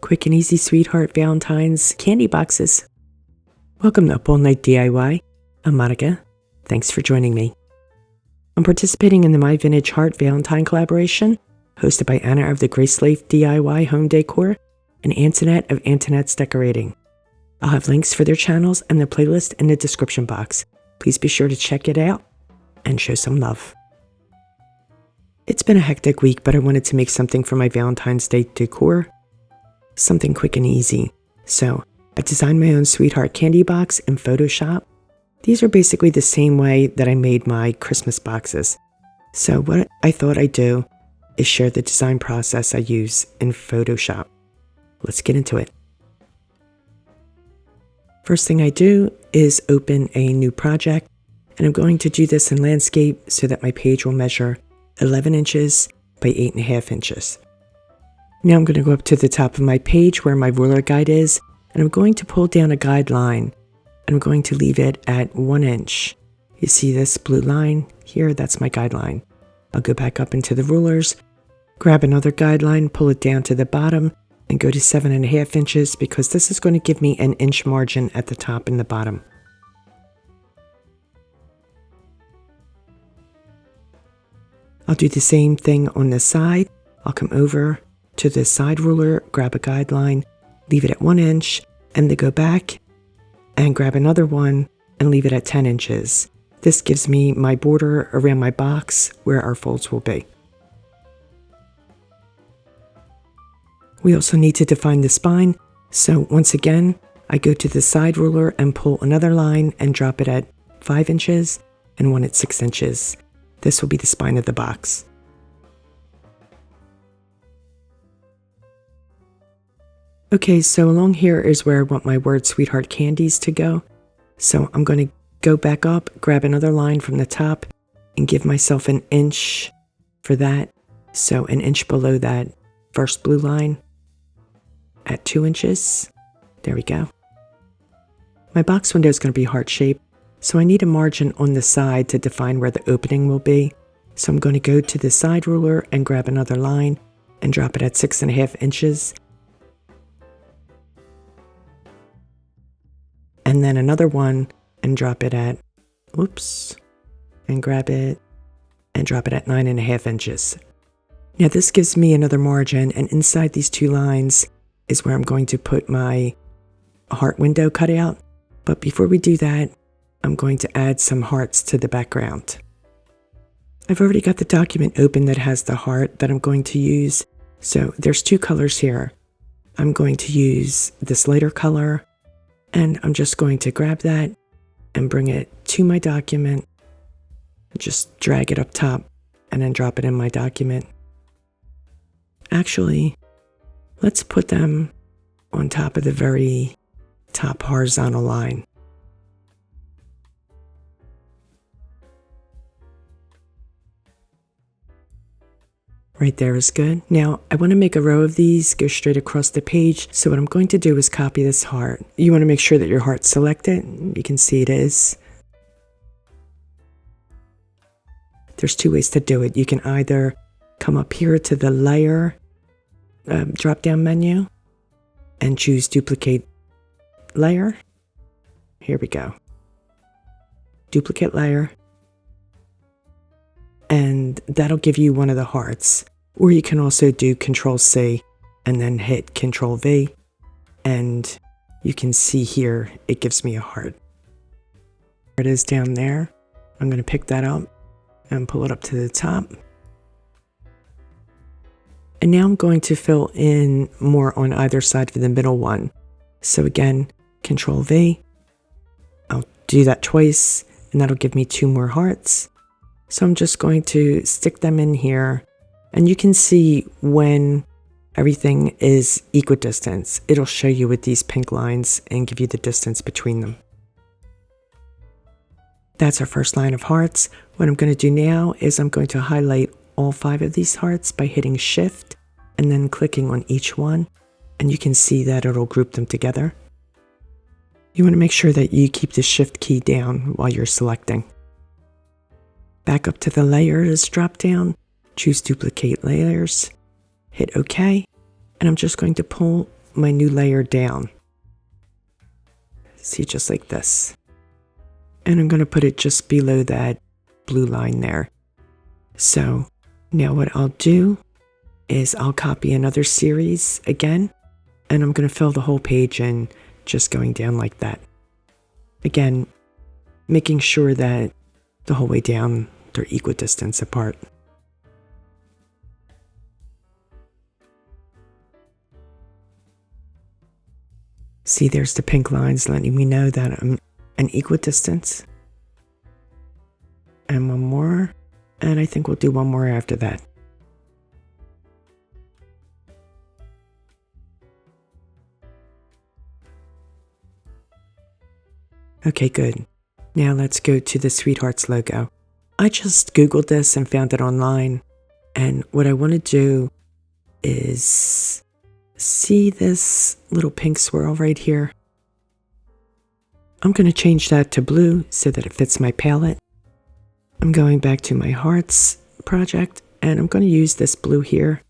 Quick and easy sweetheart Valentine's candy boxes. Welcome to Up All Night DIY. I'm Monica. Thanks for joining me. I'm participating in the My Vintage Heart Valentine collaboration, hosted by Anna of the Grace Life DIY Home Decor and Antonette of Antonette's Decorating. I'll have links for their channels and their playlist in the description box. Please be sure to check it out and show some love. It's been a hectic week, but I wanted to make something for my Valentine's Day decor. Something quick and easy. So I designed my own sweetheart candy box in Photoshop. These are basically the same way that I made my Christmas boxes. So what I thought I'd do is share the design process I use in Photoshop. Let's get into it. First thing I do is open a new project, and I'm going to do this in landscape so that my page will measure 11 inches by 8.5 inches. Now I'm going to go up to the top of my page where my ruler guide is, and I'm going to pull down a guideline, and I'm going to leave it at 1 inch. You see this blue line here? That's my guideline. I'll go back up into the rulers, grab another guideline, pull it down to the bottom, and go to 7.5 inches because this is going to give me an inch margin at the top and the bottom. I'll do the same thing on the side. I'll come over to the side ruler, grab a guideline, leave it at 1 inch, and then go back and grab another one and leave it at 10 inches. This gives me my border around my box where our folds will be. We also need to define the spine, so once again, I go to the side ruler and pull another line and drop it at 5 inches and one at 6 inches. This will be the spine of the box. Okay, so along here is where I want my word Sweetheart Candies to go. So I'm going to go back up, grab another line from the top, and give myself an inch for that. So an inch below that first blue line at 2 inches. There we go. My box window is going to be heart-shaped, so I need a margin on the side to define where the opening will be. So I'm going to go to the side ruler and grab another line and drop it at 6.5 inches. And then another one and drop it at, and grab it and drop it at 9.5 inches. Now this gives me another margin, and inside these two lines is where I'm going to put my heart window cutout. But before we do that, I'm going to add some hearts to the background. I've already got the document open that has the heart that I'm going to use. So there's two colors here. I'm going to use this lighter color, and I'm just going to grab that and bring it to my document. Just drag it up top and then drop it in my document. Actually, let's put them on top of the very top horizontal line. Right there is good. Now, I want to make a row of these, go straight across the page. So what I'm going to do is copy this heart. You want to make sure that your heart's selected. You can see it is. There's two ways to do it. You can either come up here to the layer drop-down menu and choose duplicate layer. Here we go. Duplicate layer. And that'll give you one of the hearts. Or you can also do Control-C and then hit Control-V. And you can see here, it gives me a heart. There it is down there. I'm going to pick that up and pull it up to the top. And now I'm going to fill in more on either side for the middle one. So again, Control-V. I'll do that twice, and that'll give me 2 more hearts. So I'm just going to stick them in here, and you can see when everything is equidistant. It'll show you with these pink lines and give you the distance between them. That's our first line of hearts. What I'm going to do now is I'm going to highlight all 5 of these hearts by hitting Shift and then clicking on each one, and you can see that it'll group them together. You want to make sure that you keep the Shift key down while you're selecting. Back up to the layers drop down, choose duplicate layers, hit OK, and I'm just going to pull my new layer down. See, just like this. And I'm going to put it just below that blue line there. So now what I'll do is I'll copy another series again, and I'm going to fill the whole page in, just going down like that. Again, making sure that the whole way down they're equidistant apart. See, there's the pink lines letting me know that I'm an equidistance. And one more, and I think we'll do one more after that. Okay, good. Now let's go to the Sweethearts logo. I just Googled this and found it online. And what I want to do is see this little pink swirl right here. I'm going to change that to blue so that it fits my palette. I'm going back to my hearts project, and I'm going to use this blue here.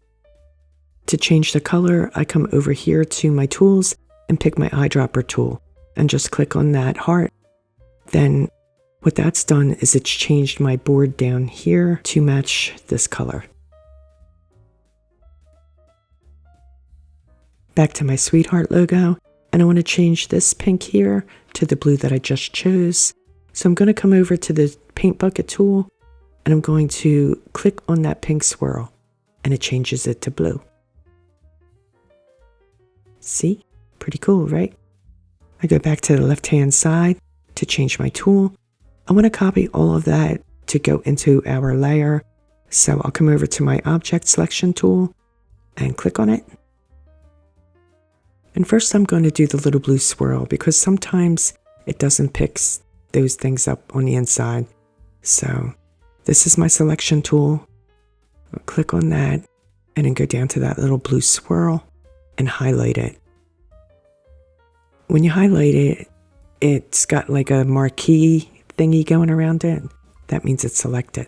To change the color, I come over here to my tools and pick my eyedropper tool and just click on that heart. Then what that's done is it's changed my board down here to match this color. Back to my Sweetheart logo, and I want to change this pink here to the blue that I just chose. So I'm going to come over to the paint bucket tool, and I'm going to click on that pink swirl, and it changes it to blue. See? Pretty cool, right? I go back to the left-hand side to change my tool. I want to copy all of that to go into our layer. So I'll come over to my object selection tool and click on it. And first I'm going to do the little blue swirl because sometimes it doesn't pick those things up on the inside. So this is my selection tool. I'll click on that and then go down to that little blue swirl and highlight it. When you highlight it, it's got like a marquee thingy going around it. That means it's selected.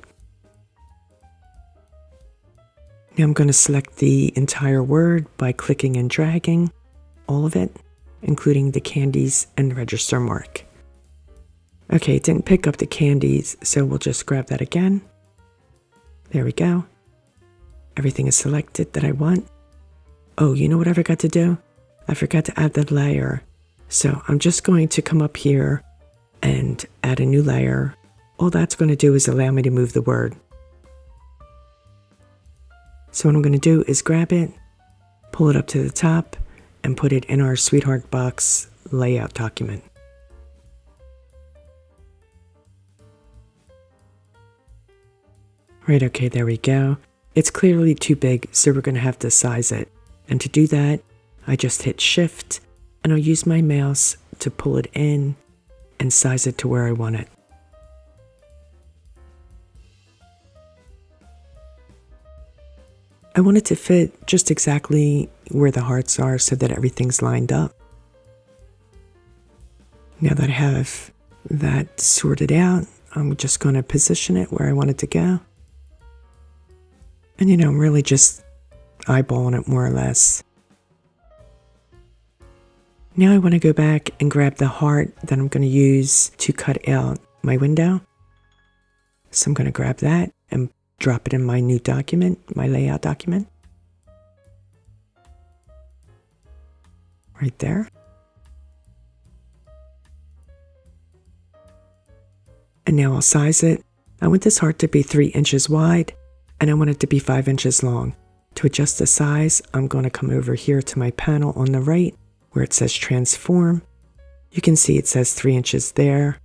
Now I'm going to select the entire word by clicking and dragging all of it, including the candies and the register mark. Okay, it didn't pick up the candies, so we'll just grab that again. There we go. Everything is selected that I want. Oh, you know what I forgot to do? I forgot to add the layer. So I'm just going to come up here and add a new layer. All that's going to do is allow me to move the word. So what I'm going to do is grab it, pull it up to the top, and put it in our Sweetheart box layout document. Right, okay, there we go. It's clearly too big, so we're going to have to size it. And to do that, I just hit Shift, and I'll use my mouse to pull it in and size it to where I want it. I want it to fit just exactly where the hearts are so that everything's lined up. Now that I have that sorted out, I'm just going to position it where I want it to go. And I'm really just eyeballing it more or less. Now I want to go back and grab the heart that I'm going to use to cut out my window. So I'm going to grab that and drop it in my new document, my layout document. Right there. And now I'll size it. I want this heart to be 3 inches wide, and I want it to be 5 inches long. To adjust the size, I'm going to come over here to my panel on the right, where it says transform. You can see it says 3 inches there,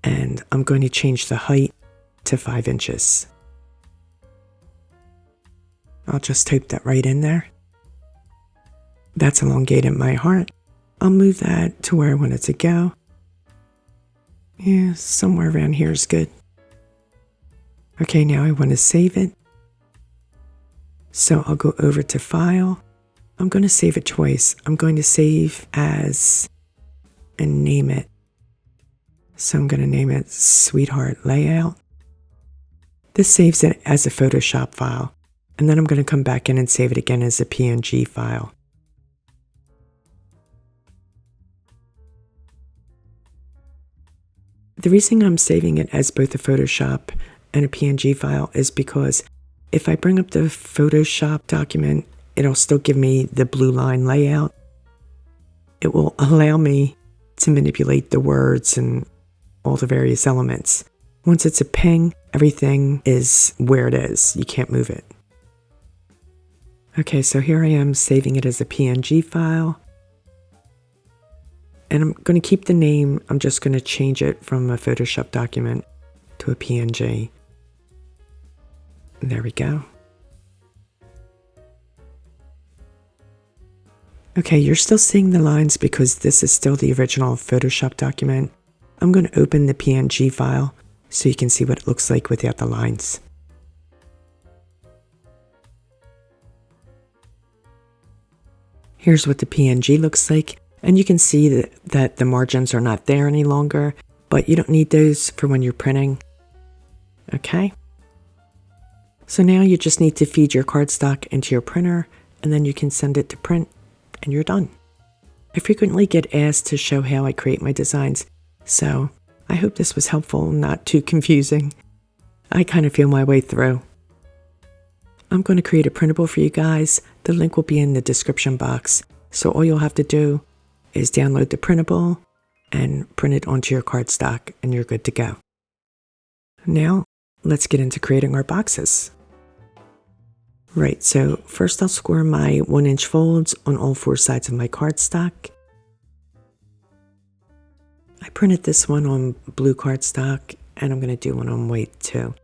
and I'm going to change the height to 5 inches. I'll just type that right in there. That's elongated my heart. I'll move that to where I want it to go. Yeah, somewhere around here is good. Okay, now I want to save it. So I'll go over to File. I'm going to save it twice. I'm going to save as and name it. So I'm going to name it Sweetheart Layout. This saves it as a Photoshop file. And then I'm going to come back in and save it again as a PNG file. The reason I'm saving it as both a Photoshop and a PNG file is because if I bring up the Photoshop document, it'll still give me the blue line layout. It will allow me to manipulate the words and all the various elements. Once it's a ping, everything is where it is. You can't move it. Okay, so here I am saving it as a PNG file. And I'm going to keep the name. I'm just going to change it from a Photoshop document to a PNG. There we go. Okay, you're still seeing the lines because this is still the original Photoshop document. I'm going to open the PNG file so you can see what it looks like without the lines. Here's what the PNG looks like, and you can see that the margins are not there any longer, but you don't need those for when you're printing. Okay. So now you just need to feed your cardstock into your printer, and then you can send it to print, and you're done. I frequently get asked to show how I create my designs, so I hope this was helpful and not too confusing. I kind of feel my way through. I'm going to create a printable for you guys. The link will be in the description box, so all you'll have to do is download the printable and print it onto your cardstock, and you're good to go. Now, let's get into creating our boxes. Right, so first I'll score my 1-inch folds on all 4 sides of my cardstock. I printed this one on blue cardstock, and I'm going to do one on white too.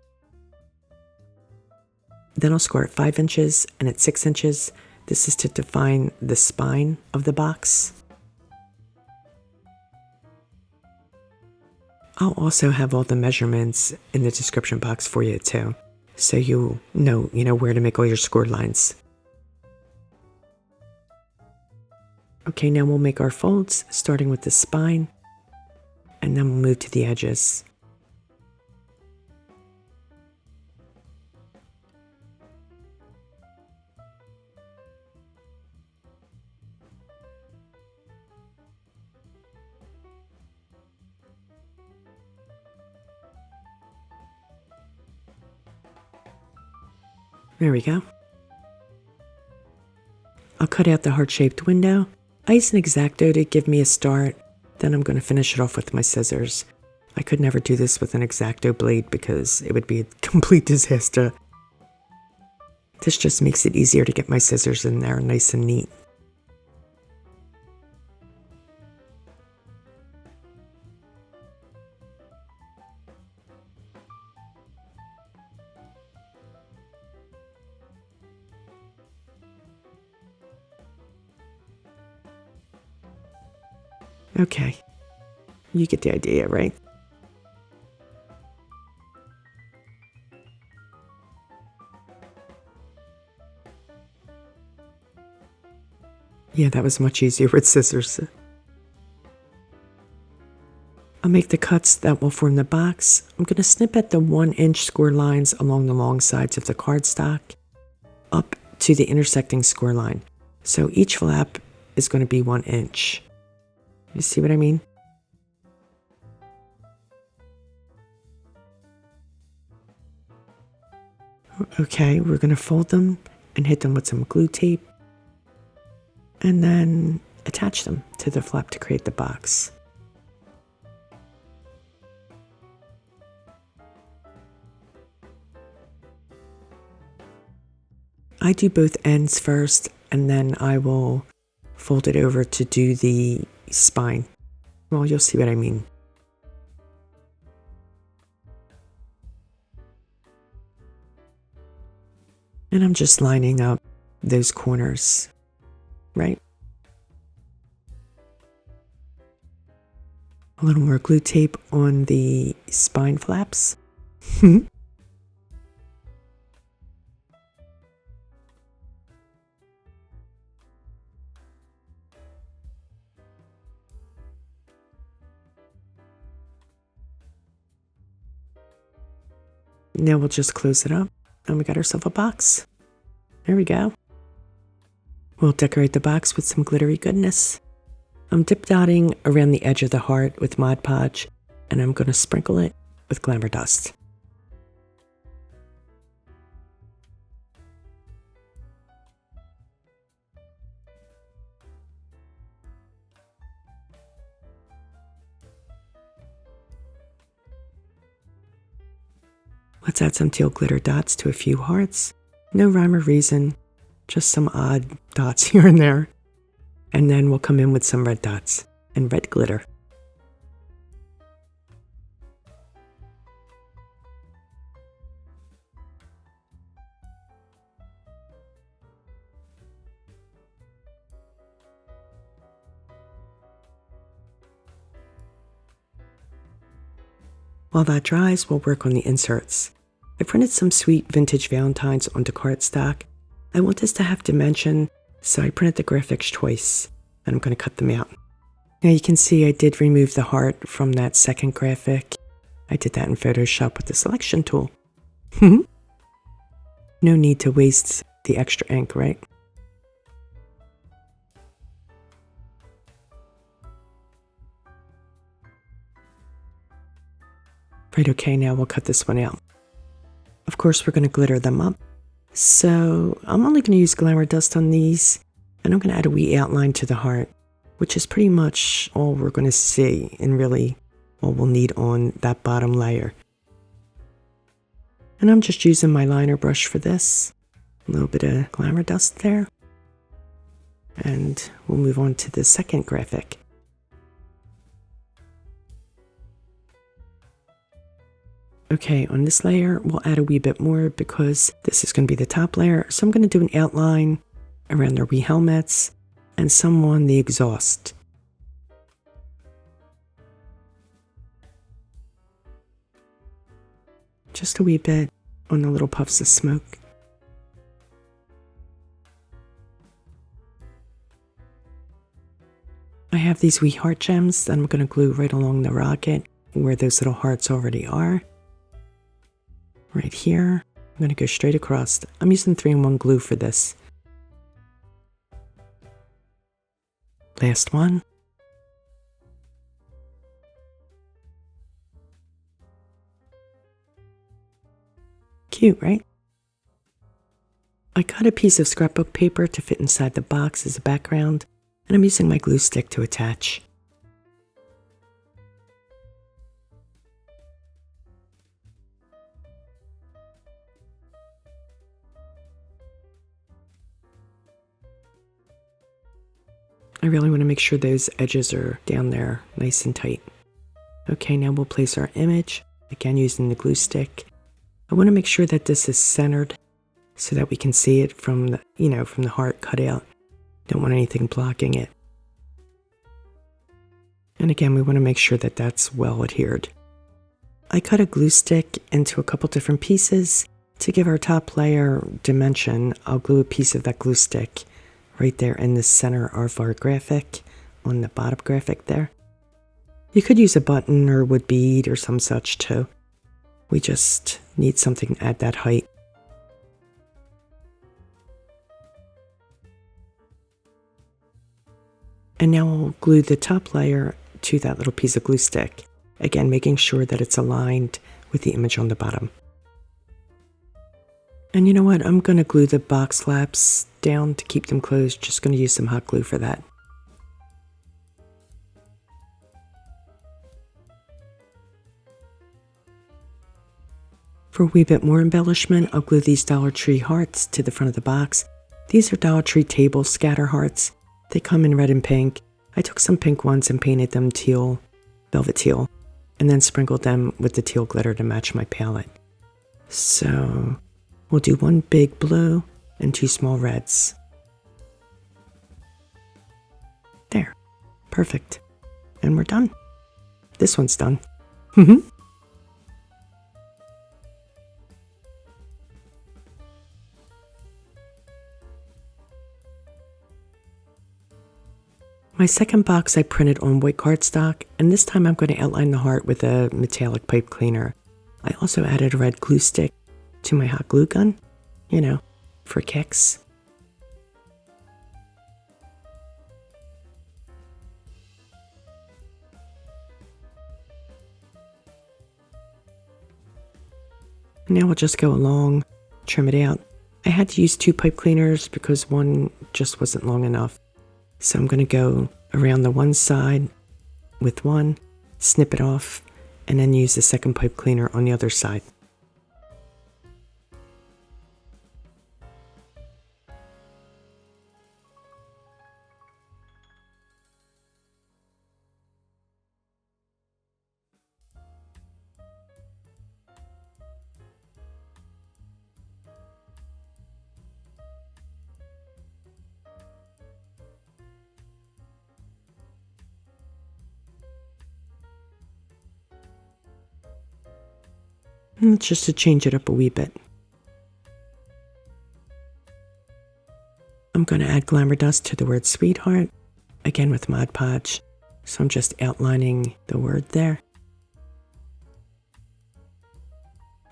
Then I'll score at 5 inches and at 6 inches. This is to define the spine of the box. I'll also have all the measurements in the description box for you too, so you know where to make all your scored lines. Okay, now we'll make our folds, starting with the spine, and then we'll move to the edges. There we go. I'll cut out the heart-shaped window. I use an X-OXO to give me a start. Then I'm going to finish it off with my scissors. I could never do this with an X-OXO blade because it would be a complete disaster. This just makes it easier to get my scissors in there nice and neat. Okay, you get the idea, right? Yeah, that was much easier with scissors. I'll make the cuts that will form the box. I'm going to snip at the 1-inch score lines along the long sides of the cardstock up to the intersecting score line. So each flap is going to be 1 inch. You see what I mean? Okay, we're going to fold them and hit them with some glue tape and then attach them to the flap to create the box. I do both ends first, and then I will fold it over to do the spine. Well, you'll see what I mean. And I'm just lining up those corners, right? A little more glue tape on the spine flaps. Now we'll just close it up, and we got ourselves a box. There we go. We'll decorate the box with some glittery goodness. I'm dip dotting around the edge of the heart with Mod Podge. and I'm going to sprinkle it with Glamour Dust. Let's add some teal glitter dots to a few hearts. No rhyme or reason, just some odd dots here and there. And then we'll come in with some red dots and red glitter. While that dries, we'll work on the inserts. I printed some sweet vintage Valentines onto cardstock. I want this to have dimension, so I printed the graphics twice, and I'm going to cut them out. Now you can see I did remove the heart from that second graphic. I did that in Photoshop with the selection tool. No need to waste the extra ink, right? Right, okay, now we'll cut this one out. Of course, we're going to glitter them up. So I'm only going to use Glamour Dust on these, and I'm going to add a wee outline to the heart, which is pretty much all we're going to see and really all we'll need on that bottom layer. And I'm just using my liner brush for this. A little bit of Glamour Dust there. And we'll move on to the second graphic. Okay, on this layer, we'll add a wee bit more because this is going to be the top layer. So I'm going to do an outline around their wee helmets and some on the exhaust. Just a wee bit on the little puffs of smoke. I have these wee heart gems that I'm going to glue right along the rocket where those little hearts already are. Right here, I'm going to go straight across. I'm using 3-in-1 glue for this. Last one. Cute, right? I cut a piece of scrapbook paper to fit inside the box as a background, and I'm using my glue stick to attach. I really want to make sure those edges are down there nice and tight. Okay, now we'll place our image, again using the glue stick. I want to make sure that this is centered so that we can see it from the, from the heart cut out. Don't want anything blocking it. And again, we want to make sure that that's well adhered. I cut a glue stick into a couple different pieces. To give our top layer dimension, I'll glue a piece of that glue stick right there in the center of our graphic, on the bottom graphic there. You could use a button or wood bead or some such too. We just need something at that height. And now we'll glue the top layer to that little piece of glue stick. Again, making sure that it's aligned with the image on the bottom. And you know what? I'm going to glue the box flaps down to keep them closed. Just going to use some hot glue for that. For a wee bit more embellishment, I'll glue these Dollar Tree hearts to the front of the box. These are Dollar Tree table scatter hearts. They come in red and pink. I took some pink ones and painted them teal, velvet teal, and then sprinkled them with the teal glitter to match my palette. So we'll do one big blue and 2 small reds. There. Perfect. And we're done. This one's done. My second box I printed on white cardstock, and this time I'm going to outline the heart with a metallic pipe cleaner. I also added a red glue stick to my hot glue gun, for kicks. Now we'll just go along, trim it out. I had to use 2 pipe cleaners because one just wasn't long enough. So I'm going to go around the one side with one, snip it off, and then use the second pipe cleaner on the other side. And just to change it up a wee bit. I'm going to add Glamour Dust to the word sweetheart, again with Mod Podge. So I'm just outlining the word there.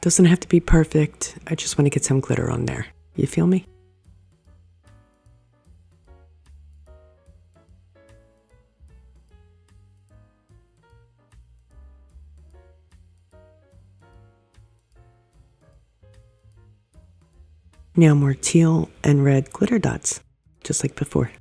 Doesn't have to be perfect, I just want to get some glitter on there. You feel me? Now more teal and red glitter dots, just like before.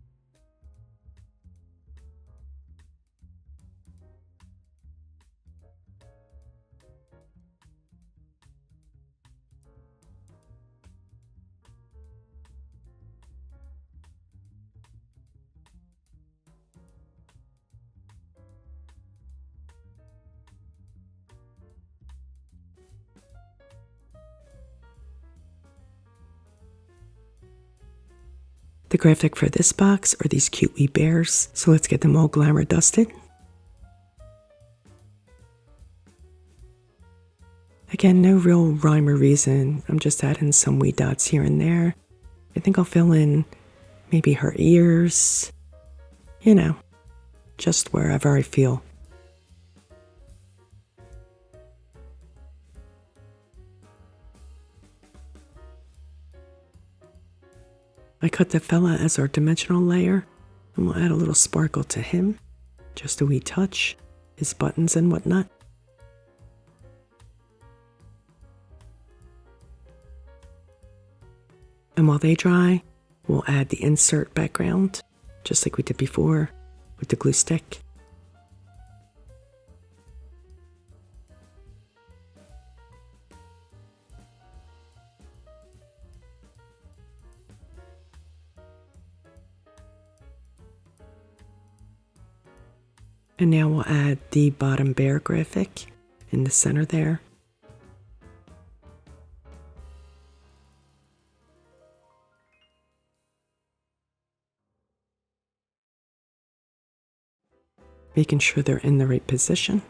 The graphic for this box are these cute wee bears, so let's get them all glamour dusted. Again, no real rhyme or reason, I'm just adding some wee dots here and there. I think I'll fill in maybe her ears, you know, just wherever I feel. I cut the fella as our dimensional layer, and we'll add a little sparkle to him, just a wee touch, his buttons and whatnot. And while they dry, we'll add the insert background, just like we did before with the glue stick. And now we'll add the bottom bear graphic in the center there. Making sure they're in the right position.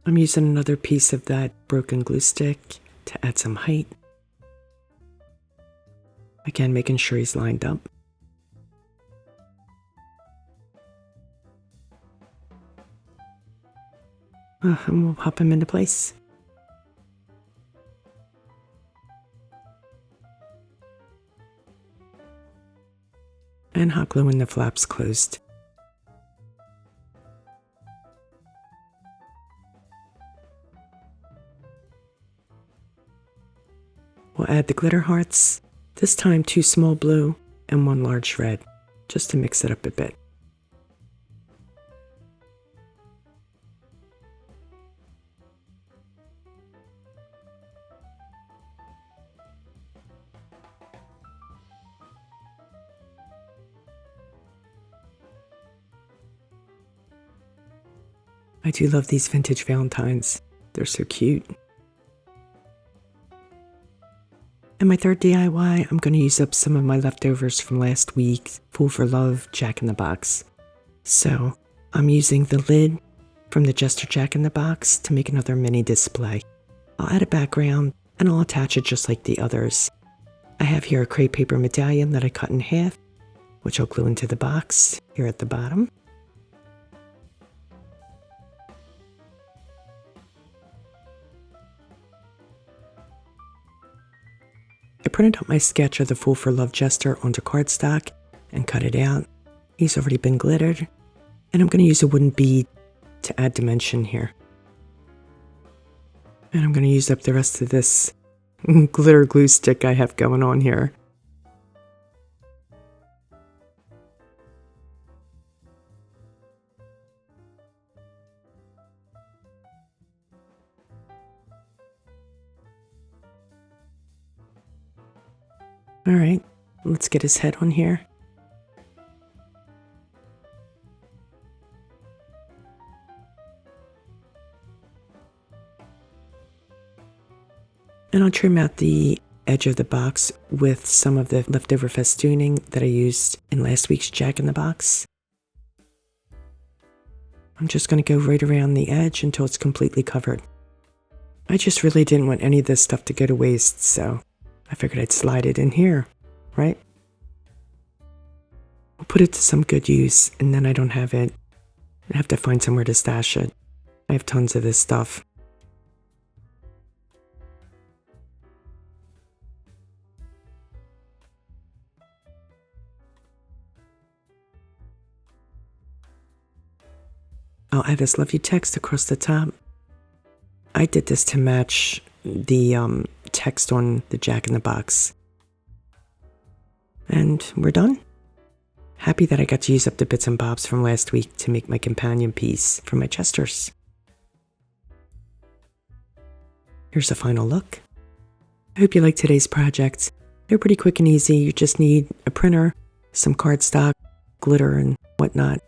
I'm using another piece of that broken glue stick to add some height. Again, making sure he's lined up. And we'll pop him into place. And hot gluing the flaps closed. We'll add the glitter hearts. This time 2 small blue and 1 large red, just to mix it up a bit. I do love these vintage Valentines. They're so cute. And my third DIY, I'm going to use up some of my leftovers from last week's Fool for Love Jack-in-the-Box. So I'm using the lid from the Jester Jack-in-the-Box to make another mini display. I'll add a background and I'll attach it just like the others. I have here a crepe paper medallion that I cut in half, which I'll glue into the box here at the bottom. I printed out my sketch of the Fool for Love Jester onto cardstock and cut it out. He's already been glittered. And I'm going to use a wooden bead to add dimension here. And I'm going to use up the rest of this glitter glue stick I have going on here. All right, let's get his head on here. And I'll trim out the edge of the box with some of the leftover festooning that I used in last week's Jack-in-the-Box. I'm just going to go right around the edge until it's completely covered. I just really didn't want any of this stuff to go to waste, so I figured I'd slide it in here, right? I'll put it to some good use, and then I don't have it. I have to find somewhere to stash it. I have tons of this stuff. I'll add this lovely text across the top. I did this to match the text on the Jack-in-the-Box. And we're done. Happy that I got to use up the bits and bobs from last week to make my companion piece for my chesters. Here's a final look. I hope you liked today's project. They're pretty quick and easy. You just need a printer, some cardstock, glitter, and whatnot.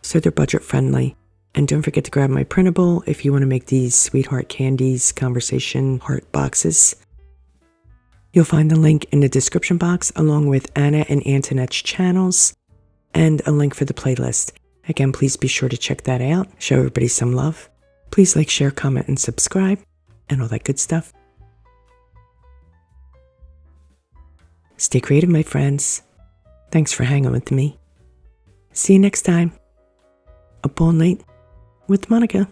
So they're budget friendly. And don't forget to grab my printable if you want to make these Sweetheart Candies conversation heart boxes. You'll find the link in the description box along with Anna and Antonette's channels and a link for the playlist. Again, please be sure to check that out. Show everybody some love. Please like, share, comment, and subscribe and all that good stuff. Stay creative, my friends. Thanks for hanging with me. See you next time. Up all night with Monica.